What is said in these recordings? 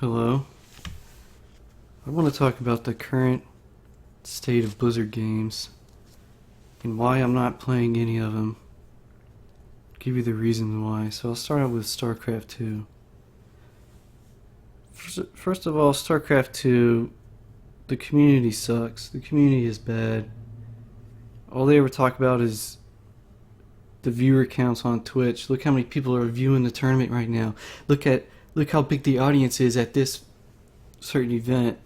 Hello. I want to talk about the current state of Blizzard games and why I'm not playing any of them. Give you the reasons why. So I'll start out with Starcraft 2. First of all, Starcraft 2, the community sucks. The community is bad. All they ever talk about is the viewer counts on Twitch. Look how many people are viewing the tournament right now. Look how big the audience is at this certain event.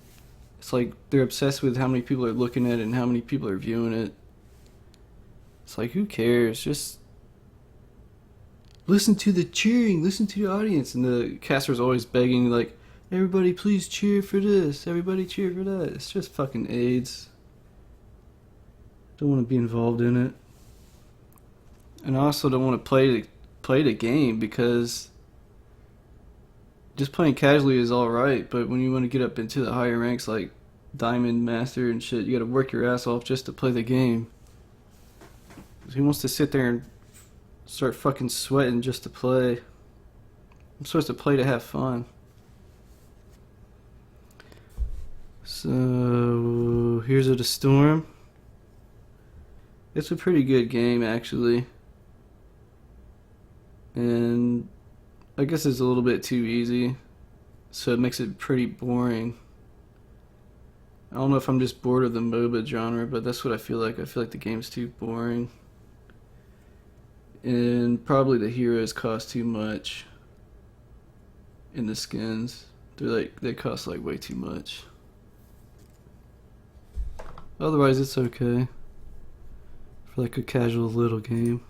It's like they're obsessed with how many people are looking at it and how many people are viewing it. It's like, who cares? Just listen to the cheering, listen to the audience. And the caster's always begging, like, everybody please cheer for this, everybody cheer for that. It's just fucking AIDS. Don't want to be involved in it. And I also don't want to play the game because just playing casually is alright, but when you want to get up into the higher ranks like Diamond Master and shit, you gotta work your ass off just to play the game. Who wants to sit there and start fucking sweating just to play? I'm supposed to play to have fun. So, here's a DeStorm. It's a pretty good game, actually. And I guess it's a little bit too easy, so it makes it pretty boring. I don't know if I'm just bored of the MOBA genre, but that's what I feel like. I feel like the game's too boring. And probably the heroes cost too much in the skins. They cost like way too much. Otherwise it's okay for like a casual little game.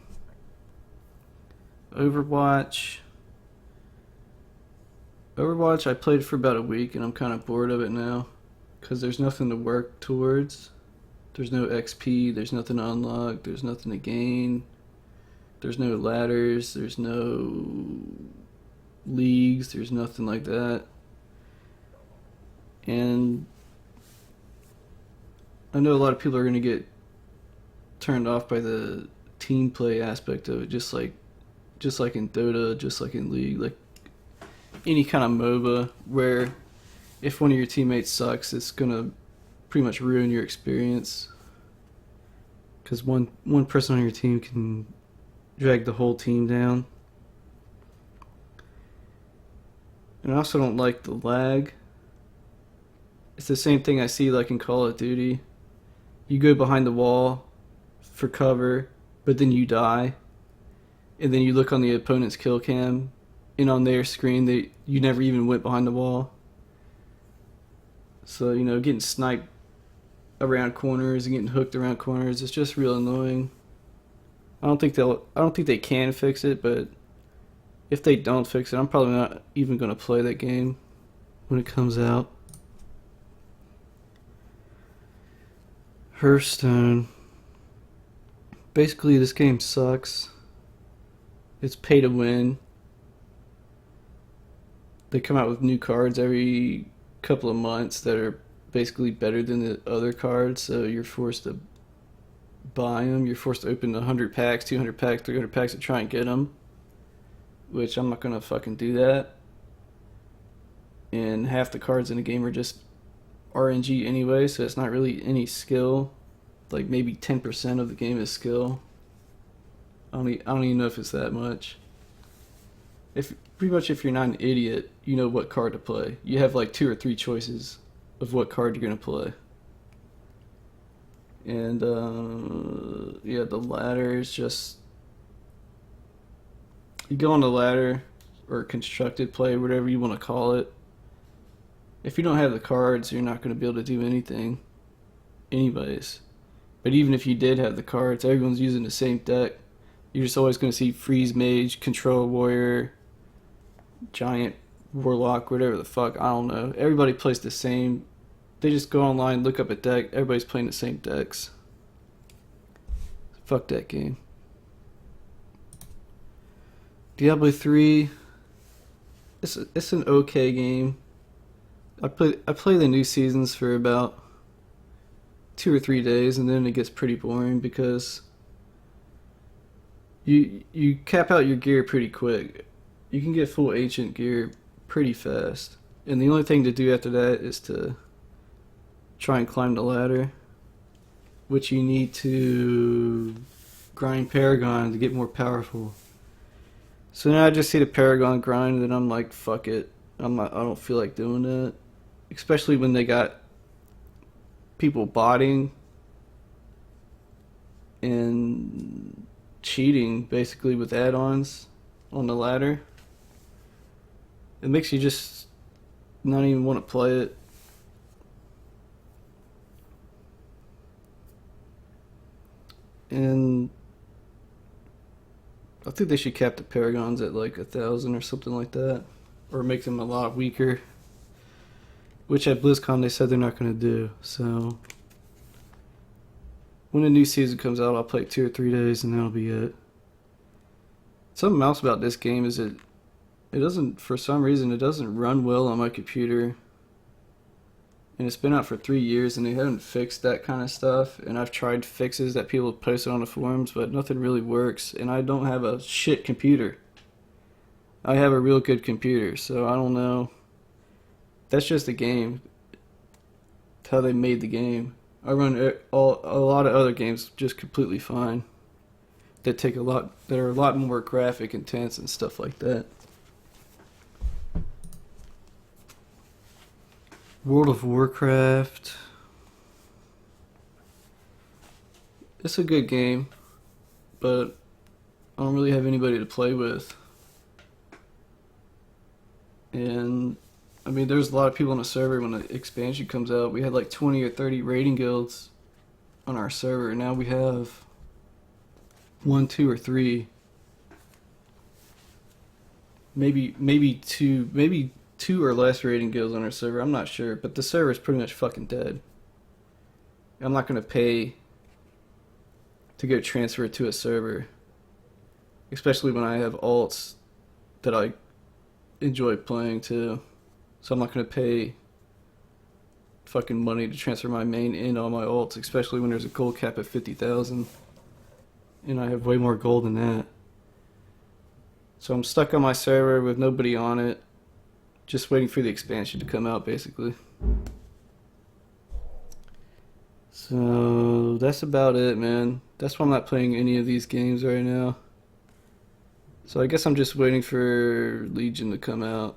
Overwatch, I played for about a week and I'm kind of bored of it now because there's nothing to work towards. There's no XP, there's nothing to unlock, there's nothing to gain, there's no ladders, there's no leagues, there's nothing like that. And I know a lot of people are going to get turned off by the team play aspect of it, just like in Dota, just like in League, like any kind of MOBA where if one of your teammates sucks, it's gonna pretty much ruin your experience because one person on your team can drag the whole team down. And I also don't like the lag. It's the same thing I see like in Call of Duty. You go behind the wall for cover, but then you die. And then you look on the opponent's kill cam, and on their screen, you never even went behind the wall. So, getting sniped around corners and getting hooked around corners, it's just real annoying. I don't think they can fix it, but if they don't fix it, I'm probably not even going to play that game when it comes out. Hearthstone. Basically, this game sucks. It's pay to win. They come out with new cards every couple of months that are basically better than the other cards, so you're forced to buy them. You're forced to open 100 packs, 200 packs, 300 packs to try and get them, which I'm not going to fucking do that. And half the cards in the game are just RNG anyway, so it's not really any skill. Like maybe 10% of the game is skill. I don't even know if it's that much. If you're not an idiot, you know what card to play. You have like 2 or 3 choices of what card you're gonna play. And the ladder is just, you go on the ladder or constructed play, whatever you want to call it. If you don't have the cards, you're not gonna be able to do anything, anyways. But even if you did have the cards, everyone's using the same deck. You're just always going to see Freeze Mage, Control Warrior, Giant Warlock, whatever the fuck, I don't know. Everybody plays the same. They just go online, look up a deck, everybody's playing the same decks. Fuck that game. Diablo 3, it's an okay game. I play the new seasons for about 2 or 3 days, and then it gets pretty boring because you cap out your gear pretty quick. You can get full ancient gear pretty fast. And the only thing to do after that is to try and climb the ladder, which you need to grind Paragon to get more powerful. So now I just see the Paragon grind, and I'm like, fuck it. I don't feel like doing that. Especially when they got people botting and cheating basically with add-ons on the ladder. It makes you just not even want to play it. And I think they should cap the Paragons at like 1,000 or something like that, or make them a lot weaker, which at BlizzCon they said they're not going to do. So when the new season comes out, I'll play 2 or 3 days and that'll be it. Something else about this game is it doesn't, for some reason, it doesn't run well on my computer. And it's been out for 3 years and they haven't fixed that kind of stuff. And I've tried fixes that people have posted on the forums, but nothing really works. And I don't have a shit computer. I have a real good computer, so I don't know. That's just the game. It's how they made the game. I run a lot of other games just completely fine. That are a lot more graphic intense and stuff like that. World of Warcraft. It's a good game, but I don't really have anybody to play with. And I mean, there's a lot of people on the server when the expansion comes out. We had like 20 or 30 raiding guilds on our server. Now we have 1, 2, or 3. Maybe two or less raiding guilds on our server. I'm not sure, but the server is pretty much fucking dead. I'm not going to pay to go transfer it to a server, especially when I have alts that I enjoy playing too. So I'm not going to pay fucking money to transfer my main in all my alts, especially when there's a gold cap at 50,000 and I have way more gold than that. So I'm stuck on my server with nobody on it, just waiting for the expansion to come out basically. So that's about it, man. That's why I'm not playing any of these games right now. So I guess I'm just waiting for Legion to come out.